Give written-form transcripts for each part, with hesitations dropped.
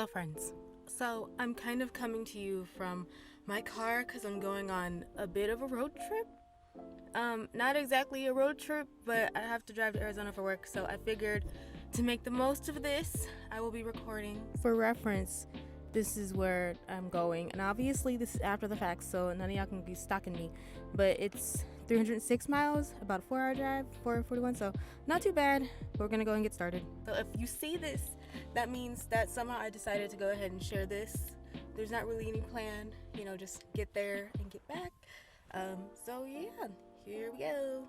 Hello, friends. So, I'm kind of coming to you from my car because I'm going on a bit of a road trip. Not exactly a road trip, but I have to drive to Arizona for work, so I figured to make the most of this, I will be recording. For reference, this is where I'm going, and obviously, this is after the fact, so none of y'all can be stalking me. But it's 306 miles, about a 4-hour drive, 441, so not too bad. But we're gonna go and get started. So, if you see this, that means that somehow I decided to go ahead and share this. There's not really any plan, just get there and get back. So yeah, here we go.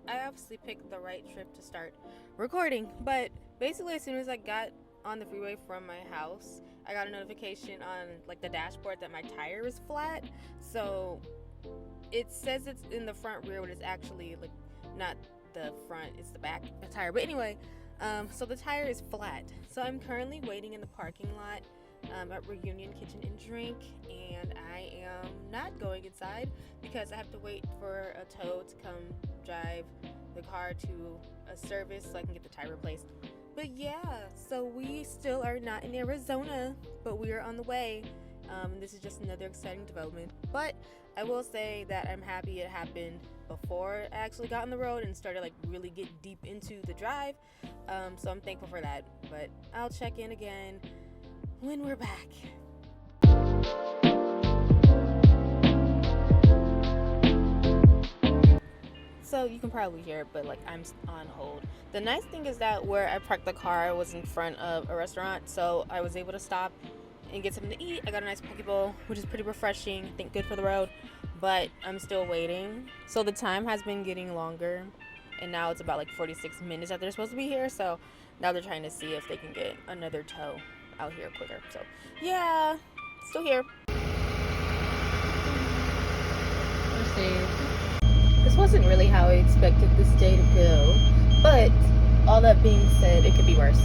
I obviously picked the right trip to start recording, but basically as soon as I got on the freeway from my house, I got a notification on like the dashboard that my tire is flat. So it says it's in the front rear, but it's actually like not the front, it's the back tire. But anyway, so the tire is flat. So I'm currently waiting in the parking lot at Reunion Kitchen and Drink, and I am not going inside because I have to wait for a tow to come drive the car to a service so I can get the tire replaced. But yeah, so we still are not in Arizona, but we are on the way. This is just another exciting development. But I will say that I'm happy it happened before I actually got on the road and started like really get deep into the drive. So I'm thankful for that. But I'll check in again when we're back. So you can probably hear it, but like I'm on hold. The nice thing is that where I parked the car was in front of a restaurant, so I was able to stop and get something to eat. I got a nice poke bowl, which is pretty refreshing. I think good for the road, but I'm still waiting. So the time has been getting longer, and now it's about like 46 minutes that they're supposed to be here. So now they're trying to see if they can get another tow out here quicker. So yeah, still here. We're safe. This wasn't really how I expected this day to go, but all that being said, it could be worse.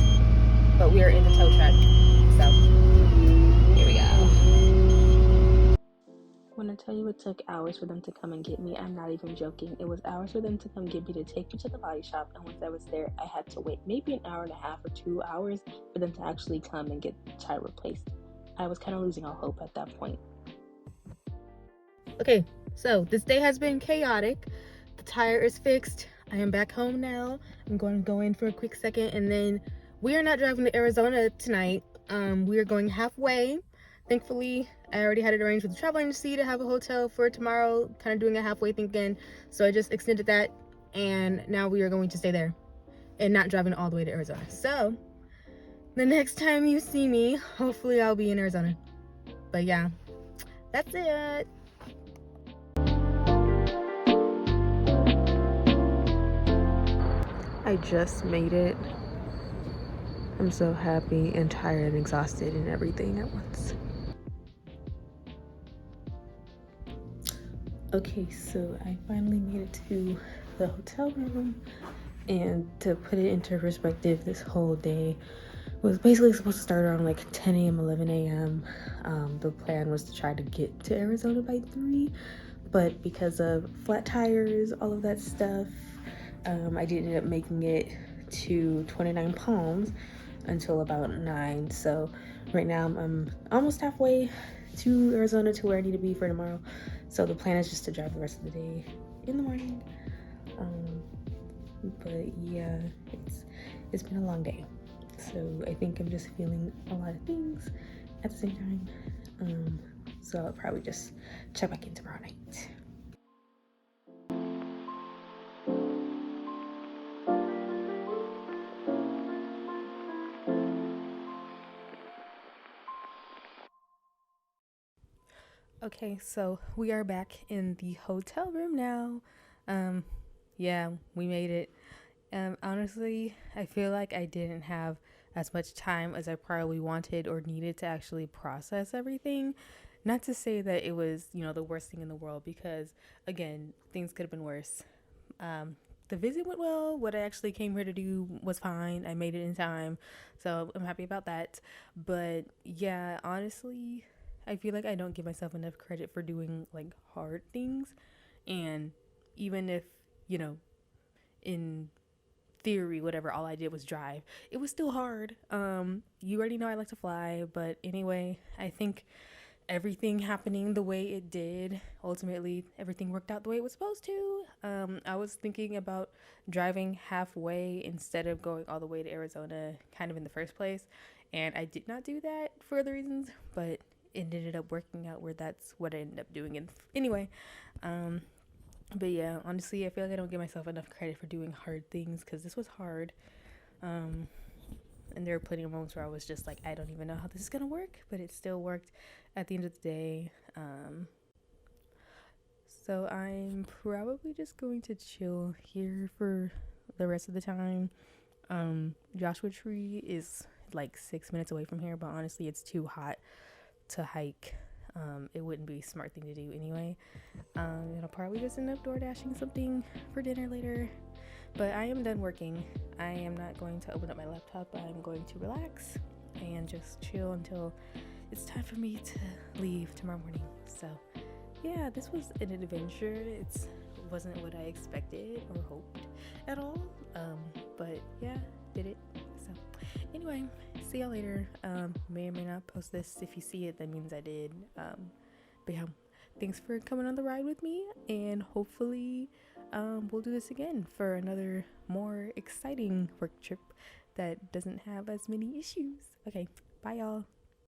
But we are in the tow truck, so here we go. When I tell you it took hours for them to come and get me, I'm not even joking. It was hours for them to come get me to take me to the body shop, and once I was there, I had to wait maybe an hour and a half or 2 hours for them to actually come and get the tire replaced. I was kind of losing all hope at that point. Okay, so this day has been chaotic. The tire is fixed. I am back home now. I'm going to go in for a quick second, and then we are not driving to Arizona tonight. We are going halfway. Thankfully, I already had it arranged with the travel agency to have a hotel for tomorrow, kind of doing a halfway thing again. So I just extended that, and now we are going to stay there and not driving all the way to Arizona. So the next time you see me, hopefully I'll be in Arizona. But yeah, that's it. I just made it. I'm so happy and tired and exhausted and everything at once. Okay, so I finally made it to the hotel room, and to put it into perspective, this whole day was basically supposed to start around like 10 a.m., 11 a.m. The plan was to try to get to Arizona by 3, but because of flat tires, all of that stuff, I did end up making it to 29 Palms until about 9. So right now I'm almost halfway to Arizona, to where I need to be for tomorrow. So the plan is just to drive the rest of the day in the morning. But yeah, it's been a long day. So I think I'm just feeling a lot of things at the same time. So I'll probably just check back in tomorrow night. Okay, so we are back in the hotel room now. Yeah, we made it. Honestly, I feel like I didn't have as much time as I probably wanted or needed to actually process everything. Not to say that it was, the worst thing in the world, because again, things could have been worse. The visit went well. What I actually came here to do was fine. I made it in time, so I'm happy about that. But yeah, honestly, I feel like I don't give myself enough credit for doing like hard things. And even if, in theory, whatever, all I did was drive. It was still hard. You already know I like to fly, but anyway, I think everything happening the way it did, ultimately everything worked out the way it was supposed to. I was thinking about driving halfway instead of going all the way to Arizona kind of in the first place, and I did not do that for other reasons, but it ended up working out where that's what I ended up doing. And anyway, but yeah, honestly, I feel like I don't give myself enough credit for doing hard things, because this was hard. And there were plenty of moments where I was just like, I don't even know how this is gonna work, but it still worked at the end of the day. So I'm probably just going to chill here for the rest of the time. Joshua Tree is like 6 minutes away from here, but honestly it's too hot to hike. It wouldn't be a smart thing to do anyway. And I'll probably just end up door dashing something for dinner later. But I am done working. I am not going to open up my laptop. I'm going to relax and just chill until it's time for me to leave tomorrow morning. So yeah, this was an adventure. It wasn't what I expected or hoped at all. But yeah, did it. So anyway, see y'all later. May or may not post this. If you see it, that means I did. But yeah, thanks for coming on the ride with me, and hopefully we'll do this again for another more exciting work trip that doesn't have as many issues. Okay, bye y'all.